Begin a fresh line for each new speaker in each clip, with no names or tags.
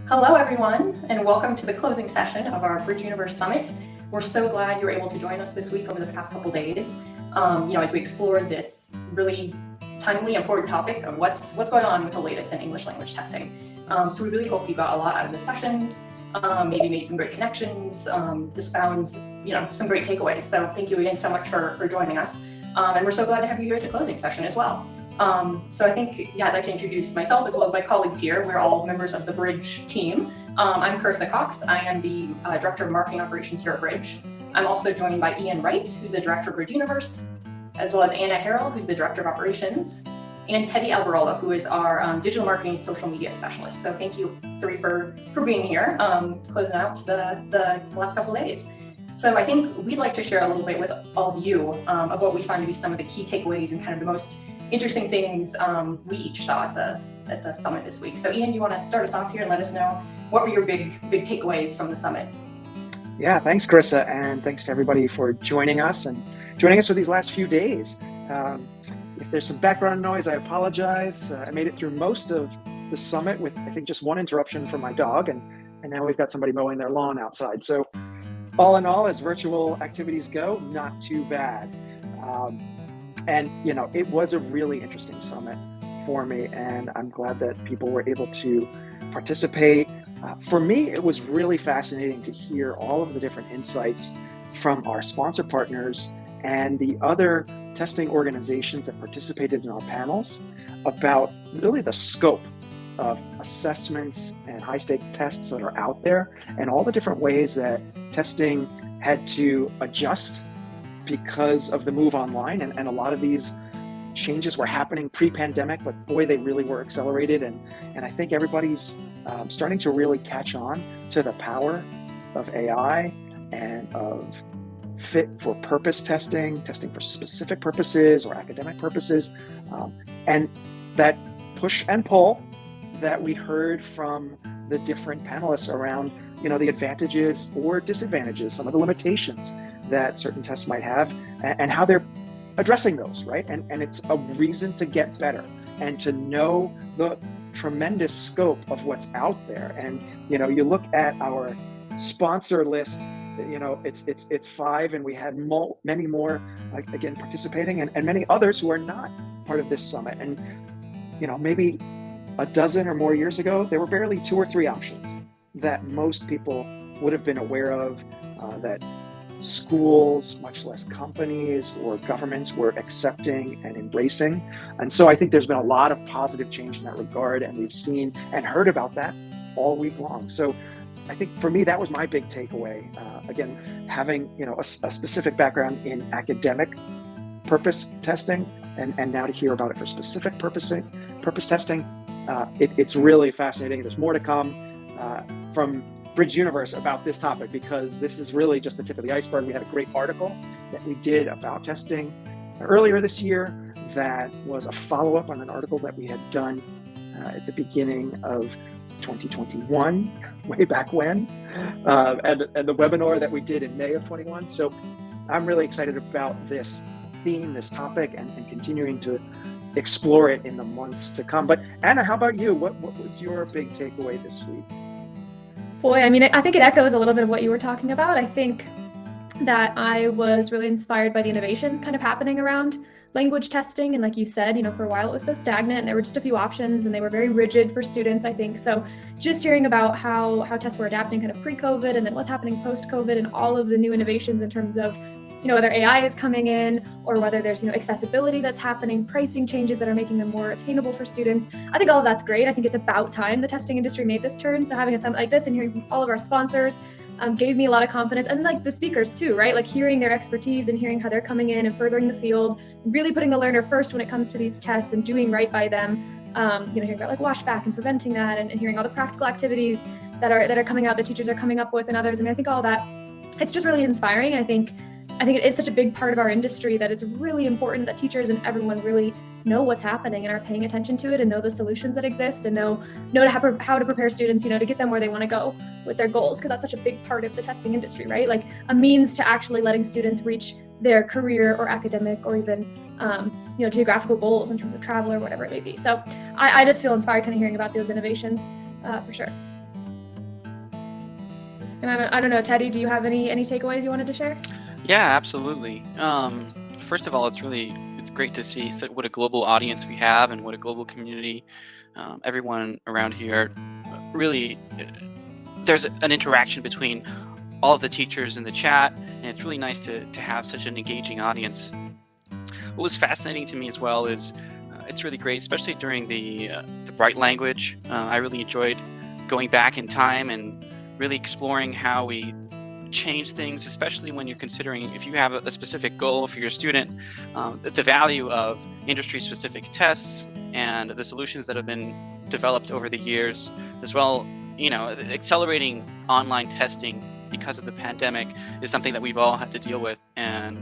Hello, everyone, and welcome to the closing session of our BridgeUniverse Summit. We're so glad you were able to join us this week over the past couple days. As we explored this really timely, important topic of what's going on with the latest in English language testing. So we really hope you got a lot out of the sessions, maybe made some great connections, just found some great takeaways. So thank you again so much for joining us, and we're so glad to have you here at the closing session as well. So I think, I'd like to introduce myself as well as my colleagues here. We're all members of the Bridge team. I'm Carissa Cox. I am the Director of Marketing Operations here at Bridge. I'm also joined by Ian Wright, who's the Director of BridgeUniverse, as well as Anna Harrell, who's the Director of Operations, and Teddy Alberola, who is our Digital Marketing and Social Media Specialist. So thank you, three, for being here, closing out the last couple of days. So I think we'd like to share a little bit with all of you of what we find to be some of the key takeaways and kind of the most interesting things we each saw at the summit this week. So Ian, you want to start us off here and let us know what were your big takeaways from the summit?
Yeah, thanks, Carissa, and thanks to everybody for joining us for these last few days. If there's some background noise, I apologize. I made it through most of the summit with, I think, just one interruption from my dog, and now we've got somebody mowing their lawn outside. So all in all, as virtual activities go, not too bad. And it was a really interesting summit for me, and I'm glad that people were able to participate. For me, it was really fascinating to hear all of the different insights from our sponsor partners and the other testing organizations that participated in our panels about really the scope of assessments and high-stake tests that are out there, and all the different ways that testing had to adjust because of the move online, and a lot of these changes were happening pre-pandemic, but boy, they really were accelerated, and I think everybody's starting to really catch on to the power of AI and of fit for purpose testing for specific purposes or academic purposes, and that push and pull that we heard from the different panelists around the advantages or disadvantages, some of the limitations that certain tests might have, and how they're addressing those, right? And it's a reason to get better and to know the tremendous scope of what's out there. And you look at our sponsor list, it's 5, and we had many more again participating, and many others who are not part of this summit. And maybe a dozen or more years ago, there were barely 2 or 3 options that most people would have been aware of, that schools, much less companies or governments, were accepting and embracing. And so I think there's been a lot of positive change in that regard, and we've seen and heard about that all week long. So I think for me, that was my big takeaway. Again, having a specific background in academic purpose testing, and now to hear about it for specific purpose testing, it's really fascinating. There's more to come from BridgeUniverse about this topic, because this is really just the tip of the iceberg. We had a great article that we did about testing earlier this year that was a follow-up on an article that we had done at the beginning of 2021, way back when, and the webinar that we did in May of 21. So I'm really excited about this theme, this topic, and continuing to explore it in the months to come. But Anna, how about you? What was your big takeaway this week?
Boy, I think it echoes a little bit of what you were talking about. I think that I was really inspired by the innovation kind of happening around language testing. And like you said, for a while it was so stagnant and there were just a few options and they were very rigid for students, I think. So just hearing about how tests were adapting kind of pre-COVID and then what's happening post-COVID and all of the new innovations in terms of whether AI is coming in or whether there's, accessibility that's happening, pricing changes that are making them more attainable for students. I think all of that's great. I think it's about time the testing industry made this turn. So having a summit like this and hearing from all of our sponsors gave me a lot of confidence. And like the speakers too, right? Like hearing their expertise and hearing how they're coming in and furthering the field, really putting the learner first when it comes to these tests and doing right by them. Hearing about like washback and preventing that, and hearing all the practical activities that are coming out, that teachers are coming up with, and others. I think all that, it's just really inspiring. I think it is such a big part of our industry that it's really important that teachers and everyone really know what's happening and are paying attention to it and know the solutions that exist and know how to prepare students, to get them where they want to go with their goals, because that's such a big part of the testing industry, right? Like a means to actually letting students reach their career or academic or even geographical goals in terms of travel or whatever it may be. So I just feel inspired kind of hearing about those innovations for sure. And I don't know, Teddy, do you have any takeaways you wanted to share?
Yeah, absolutely. First of all, it's great to see what a global audience we have and what a global community. Everyone around here really, there's an interaction between all of the teachers in the chat, and it's really nice to have such an engaging audience. What was fascinating to me as well is it's really great, especially during the Bright language. I really enjoyed going back in time and really exploring how we change things, especially when you're considering if you have a specific goal for your student, the value of industry-specific tests and the solutions that have been developed over the years, as well, accelerating online testing because of the pandemic is something that we've all had to deal with, and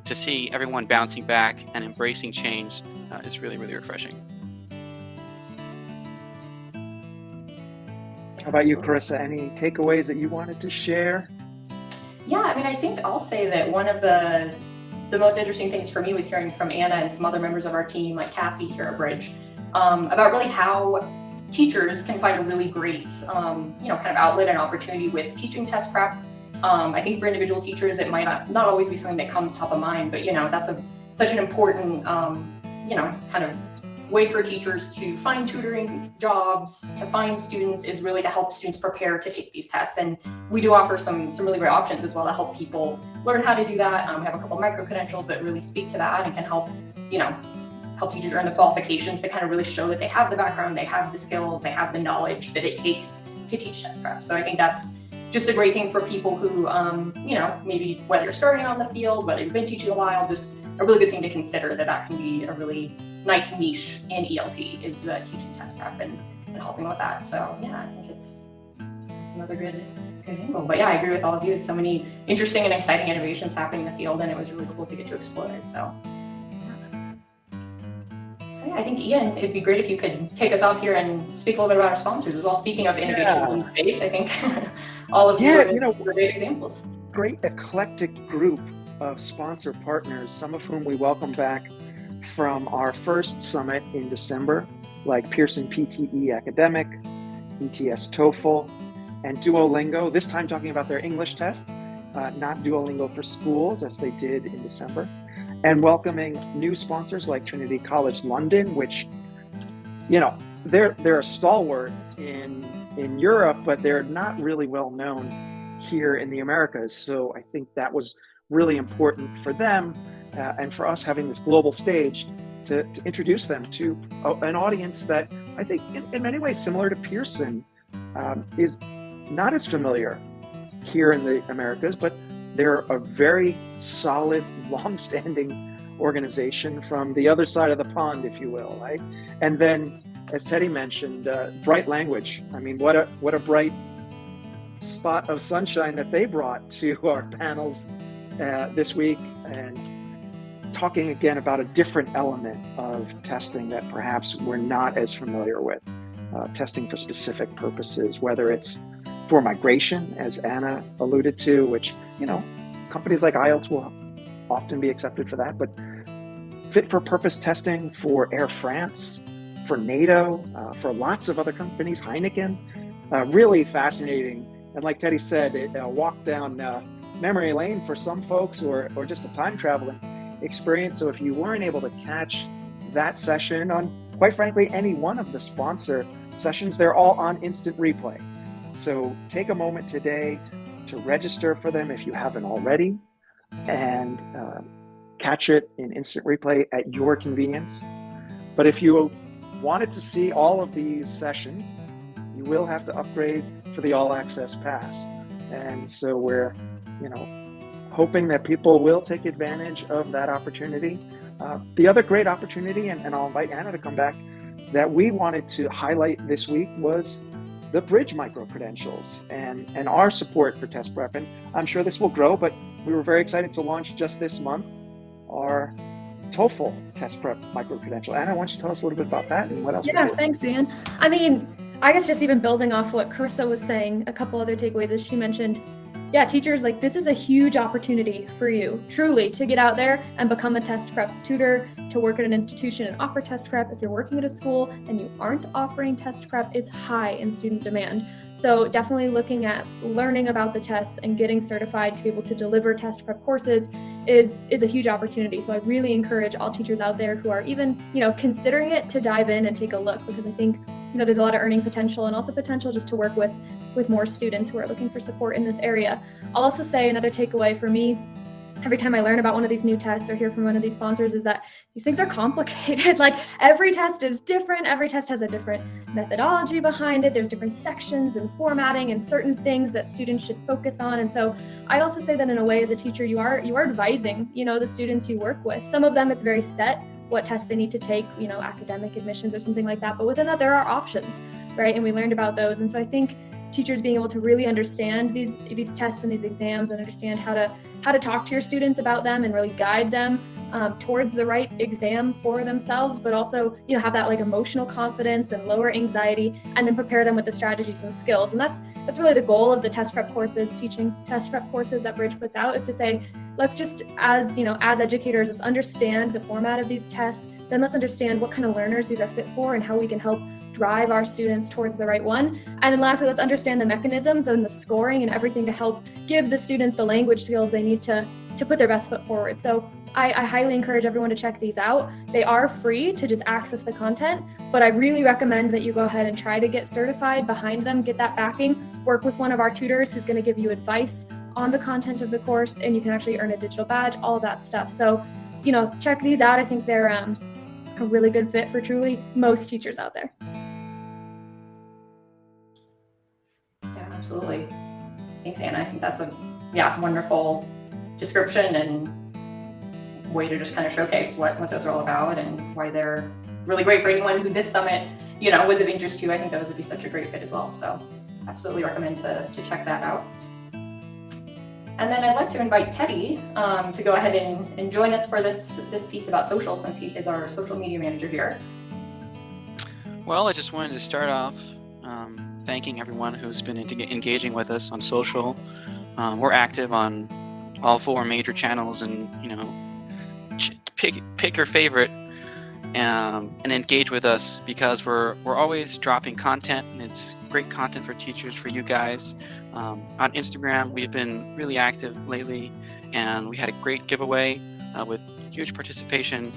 to see everyone bouncing back and embracing change is really, really refreshing.
How about you, Carissa? Any takeaways that you wanted to share?
Yeah, I mean, I think I'll say that one of the most interesting things for me was hearing from Anna and some other members of our team, like Cassie here at Bridge, about really how teachers can find a really great, kind of outlet and opportunity with teaching test prep. I think for individual teachers, it might not always be something that comes top of mind, but that's such an important, kind of way for teachers to find tutoring jobs, to find students, is really to help students prepare to take these tests. And we do offer some really great options as well to help people learn how to do that. We have a couple of micro credentials that really speak to that and can help, help teachers earn the qualifications to kind of really show that they have the background, they have the skills, they have the knowledge that it takes to teach test prep. So I think that's just a great thing for people who, maybe whether you're starting on the field, whether you've been teaching a while, just a really good thing to consider that can be a really nice niche in ELT is teaching test prep and helping with that. So yeah, I think it's another good angle. But yeah, I agree with all of you. It's so many interesting and exciting innovations happening in the field, and it was really cool to get to explore it. So yeah, I think Ian, it'd be great if you could take us off here and speak a little bit about our sponsors as well. Speaking of innovations in the space, I think all of you are great examples.
Great eclectic group of sponsor partners, some of whom we welcome back from our first summit in December, like Pearson PTE Academic, ETS TOEFL, and Duolingo, this time talking about their English test, not Duolingo for schools as they did in December, and welcoming new sponsors like Trinity College London, which, they're a stalwart in Europe, but they're not really well known here in the Americas. So I think that was really important for them and for us having this global stage to introduce them to an audience that I think in many ways similar to Pearson is not as familiar here in the Americas, but they're a very solid, long-standing organization from the other side of the pond, if you will, right? And then, as Teddy mentioned, Bright Language. I mean, what a bright spot of sunshine that they brought to our panels this week, and talking again about a different element of testing that perhaps we're not as familiar with, testing for specific purposes, whether it's for migration, as Anna alluded to, which, companies like IELTS will often be accepted for that, but fit for purpose testing for Air France, for NATO, for lots of other companies, Heineken, really fascinating. And like Teddy said, it walked down memory lane for some folks, or just a time traveling experience. So if you weren't able to catch that session on, quite frankly, any one of the sponsor sessions, they're all on instant replay. So take a moment today to register for them if you haven't already, and catch it in instant replay at your convenience. But if you wanted to see all of these sessions, you will have to upgrade for the All Access Pass. And so we're, hoping that people will take advantage of that opportunity. The other great opportunity, and I'll invite Anna to come back, that we wanted to highlight this week was the Bridge micro-credentials and our support for test prep. And I'm sure this will grow, but we were very excited to launch just this month our TOEFL test prep micro-credential. Anna, why don't you tell us a little bit about that and what else?
Yeah, thanks, Ian. I mean, I guess just even building off what Carissa was saying, a couple other takeaways, as she mentioned, yeah, teachers, like this is a huge opportunity for you, truly, to get out there and become a test prep tutor, to work at an institution and offer test prep. If you're working at a school and you aren't offering test prep, it's high in student demand. So definitely looking at learning about the tests and getting certified to be able to deliver test prep courses is a huge opportunity. So I really encourage all teachers out there who are even, considering it to dive in and take a look, because I think, there's a lot of earning potential and also potential just to work with more students who are looking for support in this area. I'll also say another takeaway for me, every time I learn about one of these new tests or hear from one of these sponsors, is that these things are complicated. Like every test is different. Every test has a different methodology behind it. There's different sections and formatting and certain things that students should focus on. And so I'd also say that in a way, as a teacher, you are advising, the students you work with. Some of them it's very set what tests they need to take, academic admissions or something like that. But within that, there are options, right? And we learned about those. And so I think teachers being able to really understand these tests and these exams and understand how to talk to your students about them and really guide them towards the right exam for themselves, but also, have that like emotional confidence and lower anxiety, and then prepare them with the strategies and skills. And that's really the goal of the test prep courses, teaching test prep courses that Bridge puts out, is to say, let's just, as educators, let's understand the format of these tests. Then let's understand what kind of learners these are fit for and how we can help drive our students towards the right one. And then lastly, let's understand the mechanisms and the scoring and everything to help give the students the language skills they need to put their best foot forward. So I highly encourage everyone to check these out. They are free to just access the content, but I really recommend that you go ahead and try to get certified behind them, get that backing, work with one of our tutors who's going to give you advice on the content of the course, and you can actually earn a digital badge, all of that stuff. So, check these out. I think they're a really good fit for truly most teachers out there.
Yeah, absolutely. Thanks, Anna. I think that's a wonderful description and way to just kind of showcase what those are all about and why they're really great for anyone who this summit, was of interest to. I think those would be such a great fit as well. So absolutely recommend to check that out. And then I'd like to invite Teddy to go ahead and join us for this piece about social, since he is our social media manager here.
Well, I just wanted to start off thanking everyone who's been engaging with us on social. We're active on all 4 major channels, and pick your favorite and engage with us, because we're always dropping content, and it's great content for teachers, for you guys. On Instagram, we've been really active lately, and we had a great giveaway with huge participation.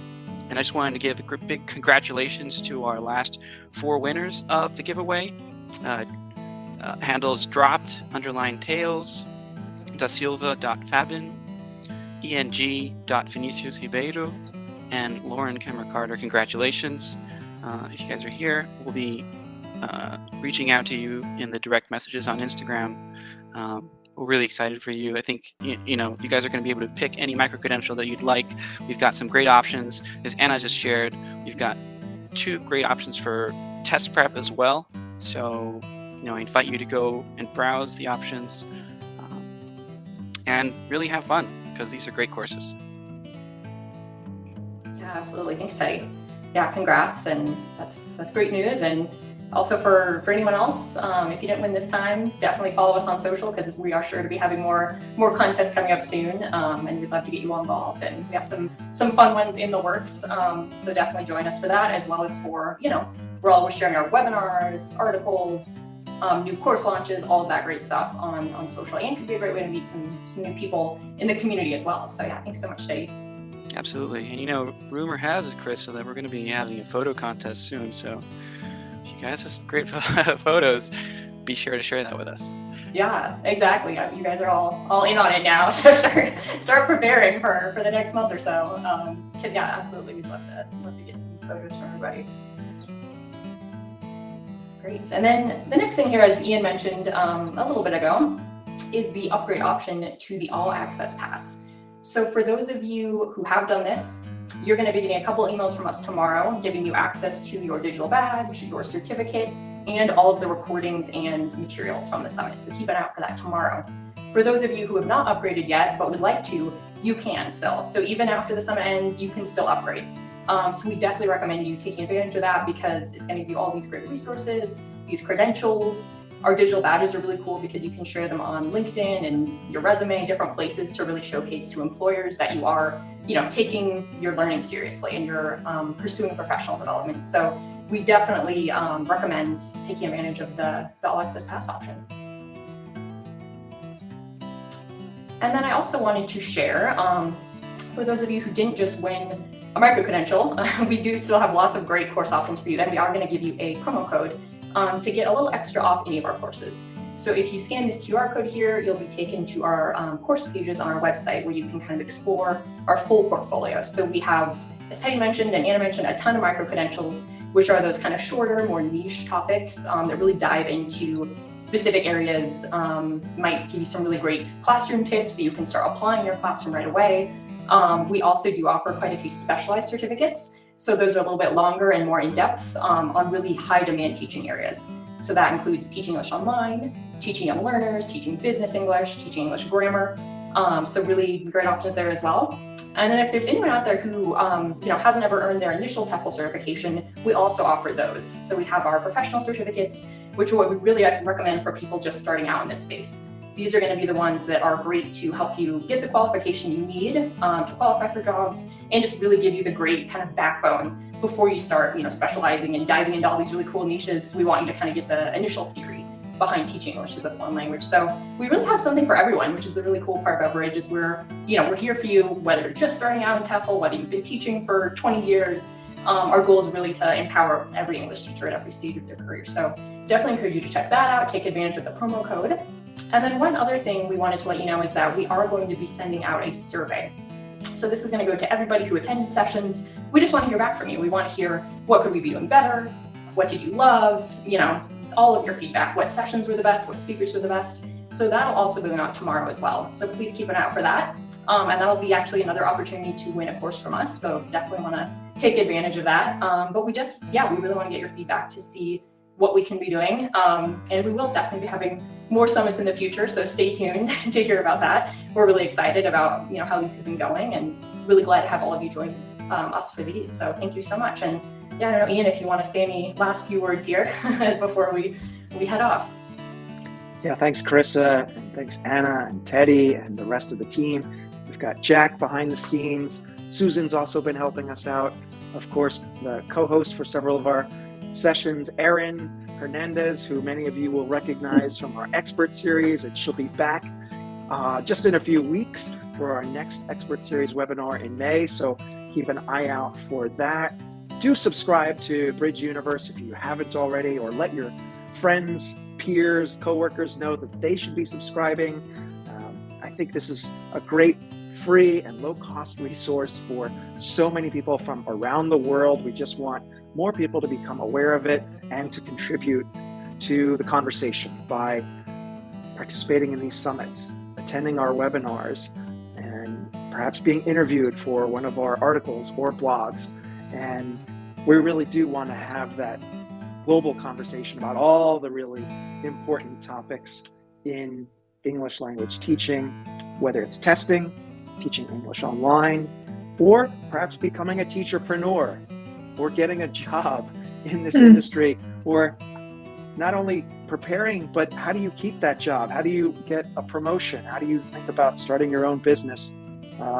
And I just wanted to give a big congratulations to our last 4 winners of the giveaway. Handles dropped, _tails, dasilva.fabin, eng.vinicius Ribeiro, and Lauren Cameron Carter. Congratulations. If you guys are here, we'll be reaching out to you in the direct messages on Instagram. We're really excited for you. I think you guys are going to be able to pick any micro-credential that you'd like. We've got some great options. As Anna just shared, we've got 2 great options for test prep as well. So I invite you to go and browse the options and really have fun, because these are great courses.
Yeah, absolutely. Thanks, Teddy. Yeah, congrats, and that's great news. And also for anyone else, if you didn't win this time, definitely follow us on social, because we are sure to be having more contests coming up soon, and we'd love to get you all involved. And we have some fun ones in the works, so definitely join us for that, as well as for we're always sharing our webinars, articles, new course launches, all of that great stuff on social, and could be a great way to meet some new people in the community as well. So yeah, thanks so much, Teddy.
Absolutely. And rumor has it, Chris, that we're going to be having a photo contest soon. So if you guys have some great photos, be sure to share that with us.
Yeah, exactly. You guys are all in on it now, so start preparing for the next month or so. Because yeah, absolutely, we'd love to get some photos from everybody. Great. And then the next thing here, as Ian mentioned a little bit ago, is the upgrade option to the All Access Pass. So for those of you who have done this, you're going to be getting a couple emails from us tomorrow, giving you access to your digital badge, your certificate, and all of the recordings and materials from the summit. So keep an eye out for that tomorrow. For those of you who have not upgraded yet, but would like to, you can still. So even after the summit ends, you can still upgrade. So we definitely recommend you taking advantage of that, because it's going to give you all these great resources, these credentials, Our digital badges are really cool because you can share them on LinkedIn and your resume, different places to really showcase to employers that you are, taking your learning seriously and you're pursuing professional development. So we definitely recommend taking advantage of the All Access Pass option. And then I also wanted to share, for those of you who didn't just win a micro-credential, we do still have lots of great course options for you. Then we are going to give you a promo code to get a little extra off any of our courses. So if you scan this QR code here, you'll be taken to our course pages on our website where you can kind of explore our full portfolio. So we have, as Teddy mentioned and Anna mentioned, a ton of micro-credentials, which are those kind of shorter, more niche topics that really dive into specific areas, might give you some really great classroom tips that you can start applying in your classroom right away. We also do offer quite a few specialized certificates. So those are a little bit longer and more in-depth on really high-demand teaching areas. So that includes teaching English online, teaching young learners, teaching business English, teaching English grammar. So really great options there as well. And then if there's anyone out there who hasn't ever earned their initial TEFL certification, we also offer those. So we have our professional certificates, which are what we really recommend for people just starting out in this space. These are going to be the ones that are great to help you get the qualification you need to qualify for jobs and just really give you the great kind of backbone before you start, specializing and diving into all these really cool niches. We want you to kind of get the initial theory behind teaching English as a foreign language. So we really have something for everyone, which is the really cool part about Bridge is we're here for you, whether you're just starting out in TEFL, whether you've been teaching for 20 years. Our goal is really to empower every English teacher at every stage of their career. So definitely encourage you to check that out, take advantage of the promo code. And then one other thing we wanted to let you know is that we are going to be sending out a survey. So this is going to go to everybody who attended sessions. We just want to hear back from you. We want to hear what could we be doing better? What did you love? All of your feedback, what sessions were the best, what speakers were the best. So that'll also be going out tomorrow as well. So please keep an eye out for that. And that'll be actually another opportunity to win a course from us. So definitely want to take advantage of that. But we really want to get your feedback to see what we can be doing. And we will definitely be having more summits in the future. So stay tuned to hear about that. We're really excited about, how these have been going and really glad to have all of you join us for these. So thank you so much. And I don't know, Ian, if you want to say any last few words here before we head off.
Yeah, thanks, Carissa, and thanks, Anna and Teddy and the rest of the team. We've got Jack behind the scenes. Susan's also been helping us out. Of course, the co-host for several of our sessions, Erin Hernandez, who many of you will recognize from our expert series, and she'll be back just in a few weeks for our next expert series webinar in May. So keep an eye out for that. Do subscribe to BridgeUniverse if you haven't already, or let your friends, peers, coworkers know that they should be subscribing. I think this is a great free and low-cost resource for so many people from around the world. We just want more people to become aware of it and to contribute to the conversation by participating in these summits, attending our webinars, and perhaps being interviewed for one of our articles or blogs. And we really do want to have that global conversation about all the really important topics in English language teaching, whether it's testing, teaching English online, or perhaps becoming a teacherpreneur, or getting a job in this industry, or not only preparing, but how do you keep that job? How do you get a promotion? How do you think about starting your own business,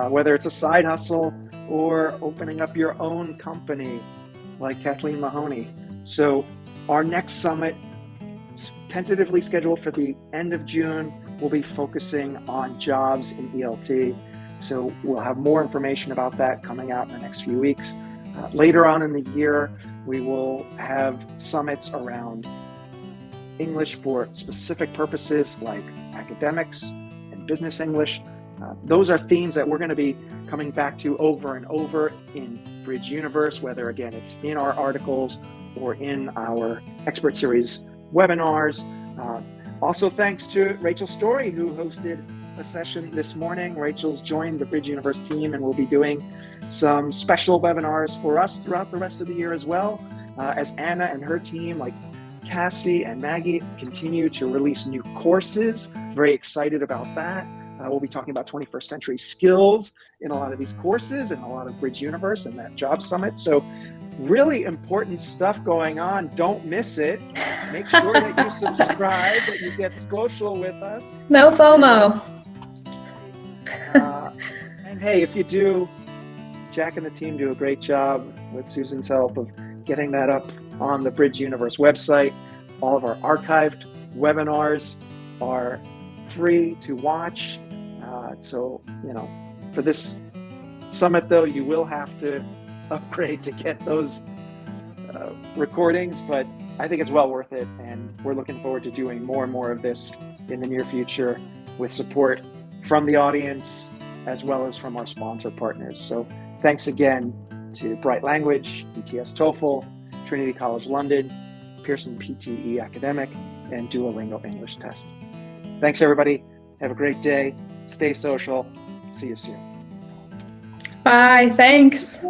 whether it's a side hustle or opening up your own company like Kathleen Mahoney? So our next summit, tentatively scheduled for the end of June, will be focusing on jobs in ELT. So we'll have more information about that coming out in the next few weeks. Later on in the year, we will have summits around English for specific purposes like academics and business English. Those are themes that we're going to be coming back to over and over in BridgeUniverse, whether again it's in our articles or in our expert series webinars. Also thanks to Rachel Story, who hosted a session this morning. Rachel's joined the BridgeUniverse team and will be doing some special webinars for us throughout the rest of the year as well, as Anna and her team, like Cassie and Maggie, continue to release new courses. Very excited about that. We'll be talking about 21st century skills in a lot of these courses and a lot of BridgeUniverse and that job summit. So really important stuff going on. Don't miss it. Make sure that you subscribe, that you get social with us.
No FOMO.
And hey, if you do, Jack and the team do a great job with Susan's help of getting that up on the BridgeUniverse website. All of our archived webinars are free to watch. So, for this summit, though, you will have to upgrade to get those recordings, but I think it's well worth it. And we're looking forward to doing more and more of this in the near future with support from the audience as well as from our sponsor partners. So thanks again to Bright Language, ETS TOEFL, Trinity College London, Pearson PTE Academic, and Duolingo English Test. Thanks, everybody. Have a great day. Stay social. See you soon.
Bye. Thanks.